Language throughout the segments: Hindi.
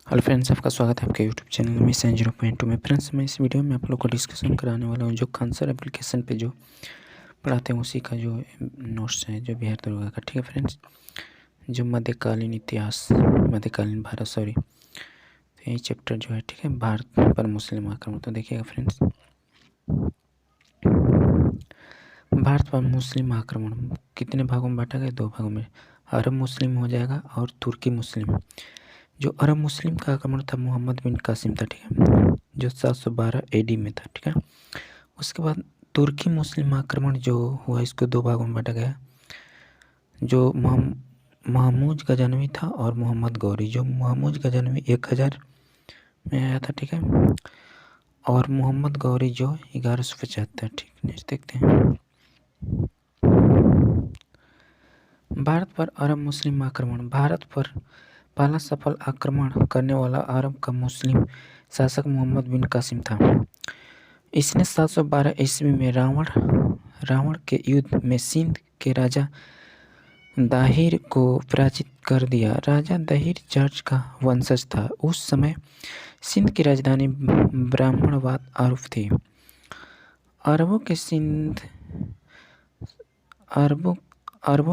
हेलो फ्रेंड्स, आपका स्वागत है आपके यूट्यूब चैनल मिशन 0.2 में। फ्रेंड्स, मैं इस वीडियो में आप लोग को डिस्कशन कराने वाला हूँ जो खानसर एप्लीकेशन पे जो पढ़ाते हैं उसी का जो नोट्स है जो बिहार दरोगा का। ठीक है फ्रेंड्स, जो मध्यकालीन इतिहास, मध्यकालीन भारत, सॉरी, तो यही चैप्टर जो है, ठीक है, भारत पर मुस्लिम आक्रमण। तो देखिएगा फ्रेंड्स, भारत पर मुस्लिम आक्रमण कितने भागों में बांटा गया? 2 भागों में। अरब मुस्लिम हो जाएगा और तुर्की मुस्लिम। जो अरब मुस्लिम का आक्रमण था मोहम्मद बिन कासिम था, ठीक है, जो 712 AD में था, ठीक है। उसके बाद तुर्की मुस्लिम आक्रमण जो हुआ, इसको 2 भागों में बांटा गया। जो महमूद गजनवी था और मोहम्मद गौरी। जो महमूद गजनवी 1000 में आया था, ठीक है, और मोहम्मद गौरी जो 1175। ठीक, नेक्स्ट देखते हैं। भारत पर अरब मुस्लिम आक्रमण। भारत पर पहला सफल आक्रमण करने वाला अरब का मुस्लिम शासक मोहम्मद बिन कासिम था। इसने 712 ईस्वी में रावण के युद्ध में सिंध के राजा दाहिर को पराजित कर दिया। राजा दाहिर चर्च का वंशज था। उस समय सिंध की राजधानी ब्राह्मणवाद आरोप थी। अरबों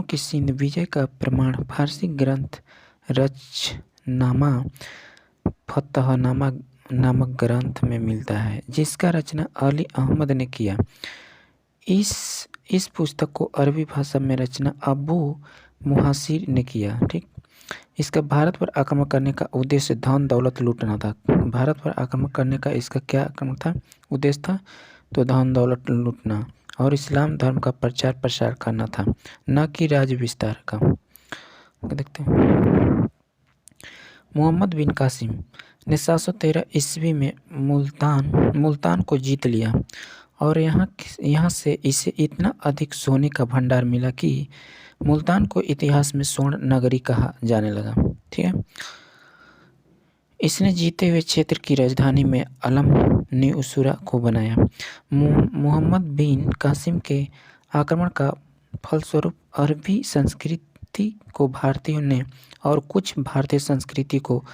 की सिंध विजय का प्रमाण फारसी ग्रंथ रचनामा फतहनामा नामक ग्रंथ में मिलता है, जिसका रचना अली अहमद ने किया। इस पुस्तक को अरबी भाषा में रचना अबू मुहासिर ने किया। ठीक, इसका भारत पर आक्रमण करने का उद्देश्य धन दौलत लूटना था। भारत पर आक्रमण करने का इसका क्या आक्रमण था, उद्देश्य था? तो धन दौलत लूटना और इस्लाम धर्म का प्रचार प्रसार करना था, न कि राज्य विस्तार का। देखते हैं। मोहम्मद बिन कासिम ने 713 ईस्वी में मुल्तान को जीत लिया और यहाँ से इसे इतना अधिक सोने का भंडार मिला कि मुल्तान को इतिहास में स्वर्ण नगरी कहा जाने लगा। ठीक है, इसने जीते हुए क्षेत्र की राजधानी में अलम नुसरा को बनाया। मोहम्मद बिन कासिम के आक्रमण का फलस्वरूप अरबी संस्कृति को भारतीयों ने और कुछ भारतीय संस्कृति को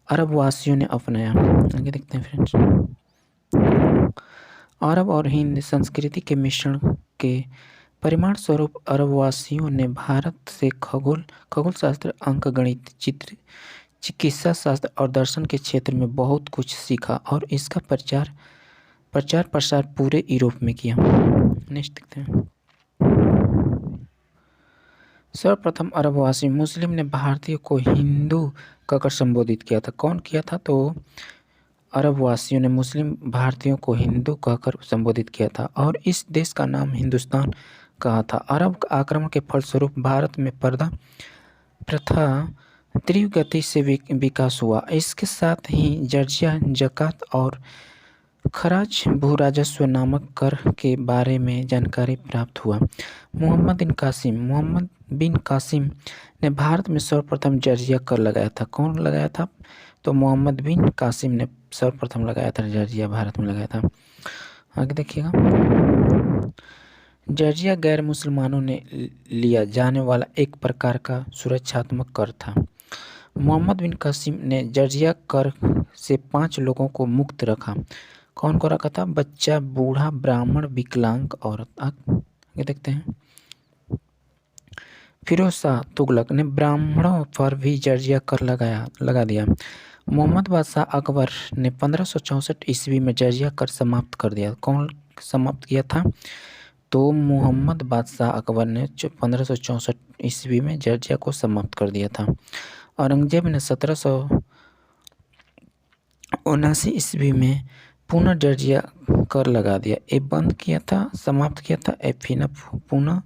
अरब वासियों ने अपनाया। आगे देखते हैं फ्रेंड्स। अरब और हिंद संस्कृति के मिश्रण के परिणाम स्वरूप अरबवासियों ने भारत से खगोल शास्त्र, अंक गणित, चिकित्सा शास्त्र और दर्शन के क्षेत्र में बहुत कुछ सीखा और इसका प्रचार प्रसार पूरे यूरोप में किया। नेक्स्ट देखते हैं। सर्वप्रथम अरबवासी मुस्लिम ने भारतीयों को हिंदू कहकर संबोधित किया था। कौन किया था? तो अरबवासियों ने मुस्लिम भारतीयों को हिंदू कहकर संबोधित किया था और इस देश का नाम हिंदुस्तान कहा था। अरब आक्रमण के फलस्वरूप भारत में पर्दा प्रथा तीव्र गति से विकास हुआ। इसके साथ ही जर्जिया, जकात और खराज भू-राजस्व नामक कर के बारे में जानकारी प्राप्त हुआ। मोहम्मद बिन कासिम ने भारत में सर्वप्रथम जर्जिया कर लगाया था। कौन लगाया था? तो मोहम्मद बिन कासिम ने सर्वप्रथम लगाया था, जर्जिया भारत में लगाया था। आगे देखिएगा। जर्जिया गैर मुसलमानों ने लिया जाने वाला एक प्रकार का सुरक्षात्मक कर था। मोहम्मद बिन कासिम ने जर्जिया कर से 5 लोगों को मुक्त रखा। कौन को रखा था? बच्चा, बूढ़ा, ब्राह्मण, विकलांग, औरत। आगे देखते हैं। फिरोज शाह तुगलक ने ब्राह्मणों पर भी जर्जिया कर लगा दिया। मोहम्मद बादशाह अकबर ने 1564 ईस्वी में जर्जिया कर समाप्त कर दिया। कौन समाप्त किया था? तो मोहम्मद बादशाह अकबर ने 1564 ईस्वी में जर्जिया को समाप्त कर दिया था। औरंगजेब ने 1779 ईस्वी में पुनः जर्जिया कर लगा दिया। ये बंद किया था, समाप्त किया था, फिर पुनः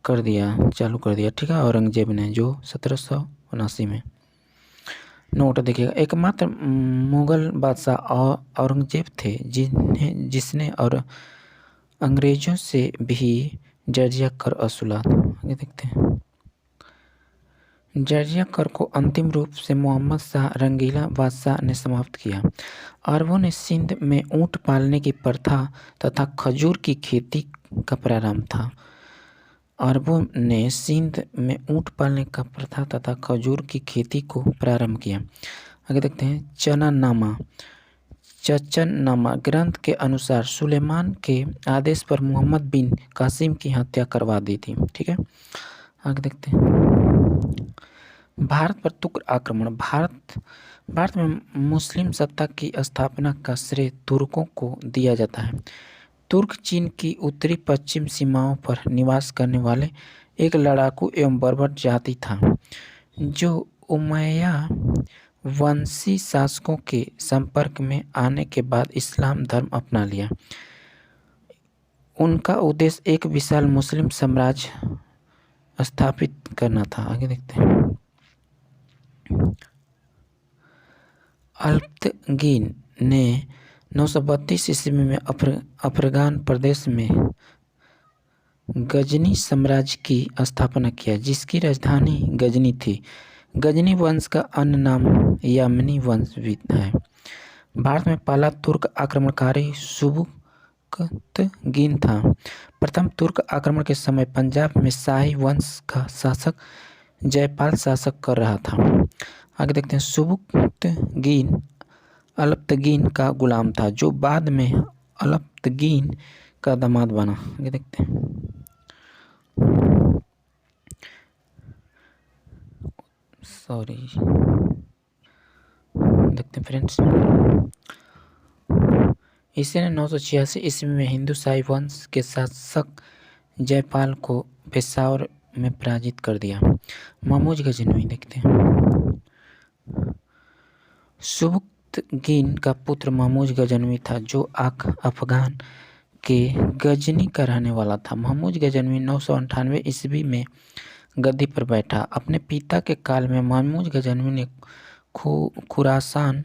कर दिया, चालू कर दिया। ठीक है, औरंगजेब ने, जो 1779 में। नोट देखिएगा। एकमात्र मुगल बादशाह औरंगजेब थे जिसने और अंग्रेजों से भी जर्जिया कर वसूला। आगे देखते हैं। जर्जिया कर को अंतिम रूप से मोहम्मद शाह रंगीला बादशाह ने समाप्त किया। अरबों ने सिंध में ऊँट पालने की प्रथा तथा खजूर की खेती का प्रारंभ था। अरबों ने सिंध में ऊँट पालने का प्रथा तथा खजूर की खेती को प्रारंभ किया। आगे देखते हैं चनननामा। चचननामा ग्रंथ के अनुसार सुलेमान के आदेश पर मोहम्मद बिन कासिम की हत्या करवा दी थी। ठीक है, आगे देखते हैं भारत पर तुर्क आक्रमण। भारत में मुस्लिम सत्ता की स्थापना का श्रेय तुर्कों को दिया जाता है। तुर्क चीन की उत्तरी पश्चिम सीमाओं पर निवास करने वाले एक लड़ाकू एवं बर्बर जाति था, जो उमैया वंशी शासकों के संपर्क में आने के बाद इस्लाम धर्म अपना लिया। उनका उद्देश्य एक विशाल मुस्लिम साम्राज्य स्थापित करना था। आगे देखते हैं अल्पतगीन ने 932 ईस्वी में अफगान प्रदेश में गजनी साम्राज्य की स्थापना किया, जिसकी राजधानी गजनी थी। गजनी वंश का अन्य नाम यामनी वंश भी है। भारत में पहला तुर्क आक्रमणकारी सुबुक्तगीन था। प्रथम तुर्क आक्रमण के समय पंजाब में शाही वंश का शासक जयपाल शासक कर रहा था। आगे देखते हैं सुबुक्तगीन अल्पतगीन का गुलाम था, जो बाद में अल्पतगीन का दामाद बना। आगे देखते हैं देखते हैं फ्रेंड्स, इसने 986 ईस्वी में हिंदू शाही वंश के शासक जयपाल को पेशावर में पराजित कर दिया। महमूद गजनवी देखते हैं। सुबुक्तगीन का पुत्र महमूद गजनवी था, जो अफगान के गजनी का रहने वाला था। महमूद गजनवी 998 ईस्वी में गद्दी पर बैठा। अपने पिता के काल में महमूद गजनवी ने खुरासान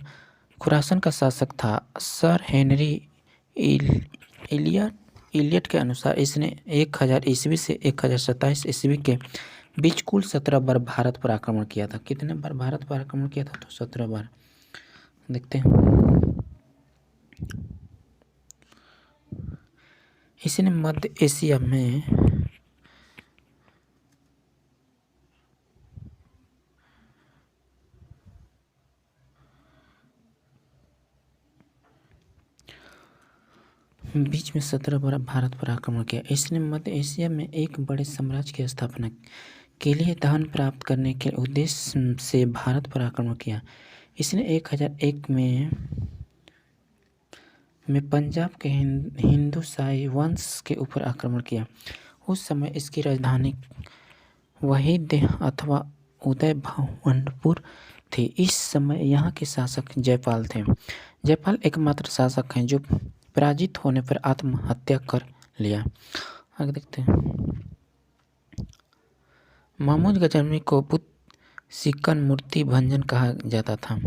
का शासक था। सर हेनरी इलियट के अनुसार इसने 1000 ईस्वी से 1027 ईस्वी के बीच कुल 17 बार भारत पर आक्रमण किया था। कितने बार भारत पर आक्रमण किया था? तो 17 बार। देखते हैं इसने मध्य एशिया में बीच में 17 बार भारत पर आक्रमण किया। इसने मध्य एशिया में एक बड़े साम्राज्य की स्थापना के लिए धन प्राप्त करने के उद्देश्य से भारत पर आक्रमण किया। इसने 1001 में पंजाब के हिंदू शाही वंश के ऊपर आक्रमण किया। उस समय इसकी राजधानी वहीद अथवा उदय भवनपुर थी। इस समय यहाँ के शासक जयपाल थे। जयपाल एकमात्र शासक हैं जो पराजित होने पर आत्महत्या कर लिया। आगे देखते हैं महमूद गजनवी को बुद्ध सिक्कन मूर्ति भंजन कहा जाता था।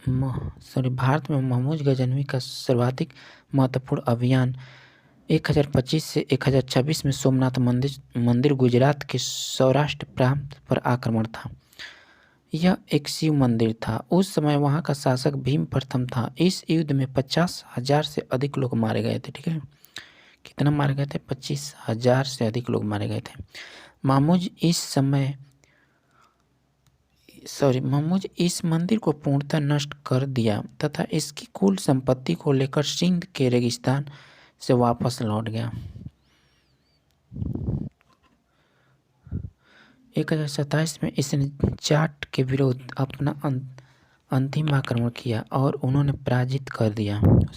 भारत में महमूद गजनवी का सर्वाधिक महत्वपूर्ण अभियान 1025 से 1026 में सोमनाथ मंदिर गुजरात के सौराष्ट्र प्रांत पर आक्रमण था। यह एक शिव मंदिर था। उस समय वहाँ का शासक भीम प्रथम था। इस युद्ध में 50,000 से अधिक लोग मारे गए थे। ठीक है, कितना मारे गए थे? 25,000 से अधिक लोग मारे गए थे। महमूद इस मंदिर को पूर्णतः नष्ट कर दिया तथा इसकी कुल संपत्ति को लेकर सिंध के रेगिस्तान से वापस लौट गया। 1027 में इसने जाट के विरुद्ध अपना अंतिम आक्रमण किया और उन्होंने उसे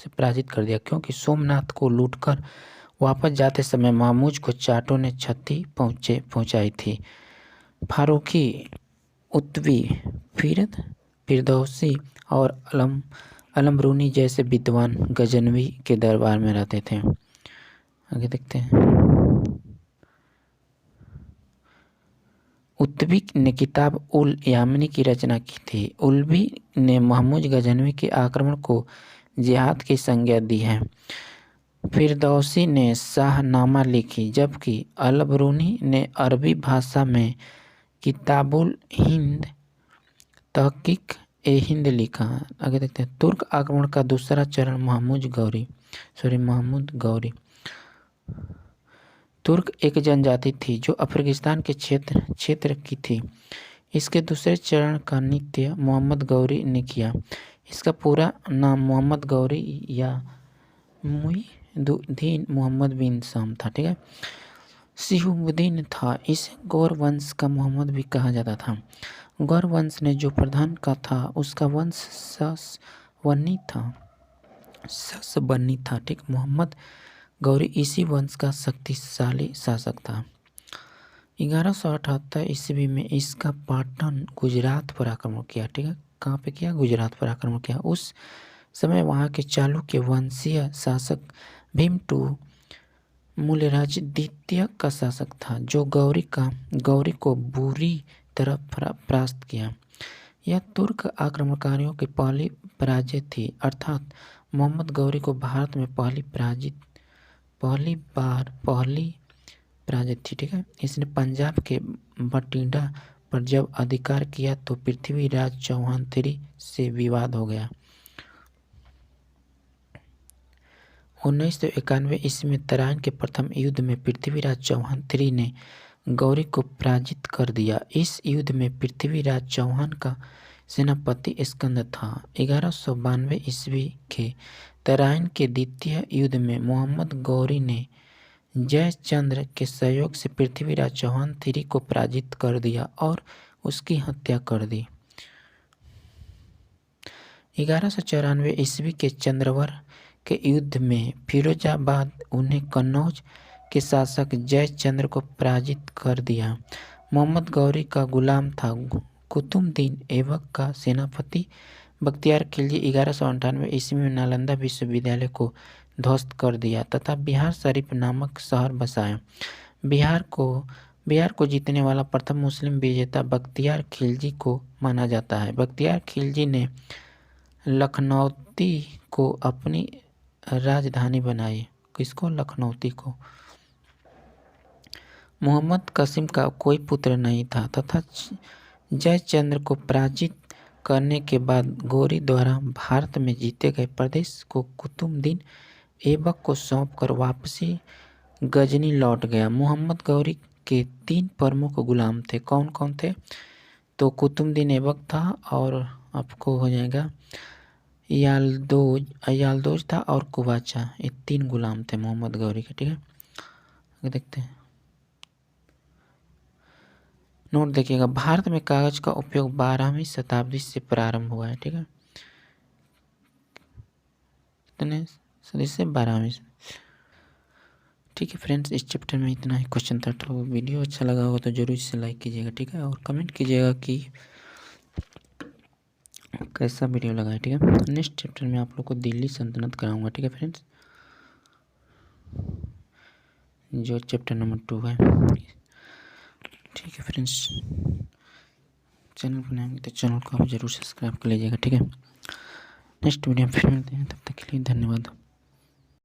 पराजित कर दिया क्योंकि सोमनाथ को लूटकर वापस जाते समय महमूद को जाटों ने क्षति पहुंचाई थी। फारूकी, उत्वी, फिरदौसी और अलमरूनी जैसे विद्वान गजनवी के दरबार में रहते थे। आगे देखते हैं उत्वी ने किताब उल यामिनी की रचना की थी। उल्वी ने महमूद गजनवी के आक्रमण को जिहाद की संज्ञा दी है। फिरदौसी ने शाहनामा लिखी, जबकि अलबरूनी ने अरबी भाषा में किताबुल हिंद तहकीक ए हिंद लिखा। आगे देखते हैं तुर्क आक्रमण का दूसरा चरण महमूद गौरी। तुर्क एक जनजाति थी जो अफगानिस्तान के क्षेत्र की थी। इसके दूसरे चरण का नृत्य मोहम्मद गौरी ने किया। इसका पूरा नाम मोहम्मद गौरी या मुईनुद्दीन मोहम्मद बिन शाम था। ठीक है, शिहाबुद्दीन था। इसे गौर वंश का मोहम्मद भी कहा जाता था। गौर वंश ने जो प्रधान का था उसका वंश ससवनी था। ठीक, मोहम्मद गौरी इसी वंश का शक्तिशाली शासक था। 1178 ईस्वी में इसका पाटन गुजरात पर आक्रमण किया। ठीक है, कहाँ पे किया? गुजरात पर आक्रमण किया। उस समय वहाँ के चालुक्य वंशीय शासक भीमटू मूल्यराज द्वितीय का शासक था, जो गौरी को बुरी तरह परास्त किया। यह तुर्क आक्रमणकारियों की पहली पराजय थी, अर्थात मोहम्मद गौरी को भारत में पहली पराजय थी। ठीक है, इसने पंजाब के बठिंडा पर जब अधिकार किया तो पृथ्वीराज चौहान III से विवाद हो गया। 1991 ईस्वी में तराइन के प्रथम युद्ध में पृथ्वीराज चौहान III ने गौरी को पराजित कर दिया। इस युद्ध में पृथ्वीराज चौहान का सेनापति स्कंद था। 1192 ईस्वी के तराइन के द्वितीय युद्ध में मोहम्मद गौरी ने जयचंद्र के सहयोग से पृथ्वीराज चौहान III को पराजित कर दिया और उसकी हत्या कर दी। 1194 ईस्वी के चंद्रवर के युद्ध में फिरोजाबाद उन्हें कन्नौज के शासक जयचंद्र को पराजित कर दिया। मोहम्मद गौरी का गुलाम था। कुतुबुद्दीन ऐबक का सेनापति बख्तियार खिलजी 1198 ईस्वी में नालंदा विश्वविद्यालय को ध्वस्त कर दिया तथा बिहार शरीफ नामक शहर बसाया। बिहार को जीतने वाला प्रथम मुस्लिम विजेता बख्तियार खिलजी को माना जाता है। बख्तियार खिलजी ने लखनौती को अपनी राजधानी बनाई। किसको? लखनौती को। मोहम्मद कासिम का कोई पुत्र नहीं था तथा जयचंद्र को पराजित करने के बाद गौरी द्वारा भारत में जीते गए प्रदेश को कुतुबुद्दीन ऐबक को सौंपकर वापसी गजनी लौट गया। मोहम्मद गौरी के 3 प्रमुख गुलाम थे। कौन कौन थे? तो कुतुबुद्दीन ऐबक था और आपको हो जाएगा यालदोज था और कुवाचा। ये 3 गुलाम थे मोहम्मद गौरी के। ठीक है, आगे देखते हैं। नोट देखिएगा, भारत में कागज का उपयोग 12वीं शताब्दी से प्रारंभ हुआ है। ठीक है, कितने सदी से? 12वीं। ठीक है फ्रेंड्स, इस चैप्टर में इतना ही क्वेश्चन था। तो वीडियो अच्छा लगा होगा तो जरूर इसे लाइक कीजिएगा। ठीक है, और कमेंट कीजिएगा कि कैसा वीडियो लगा है। ठीक है, नेक्स्ट चैप्टर में आप लोग को दिल्ली सल्तनत कराऊंगा। ठीक है फ्रेंड्स, जो चैप्टर नंबर 2 है। ठीक है फ्रेंड्स, चैनल बनाएंगे तो चैनल को आप जरूर सब्सक्राइब कर लीजिएगा। ठीक है, नेक्स्ट वीडियो में फिर मिलते हैं, तब तक के लिए धन्यवाद।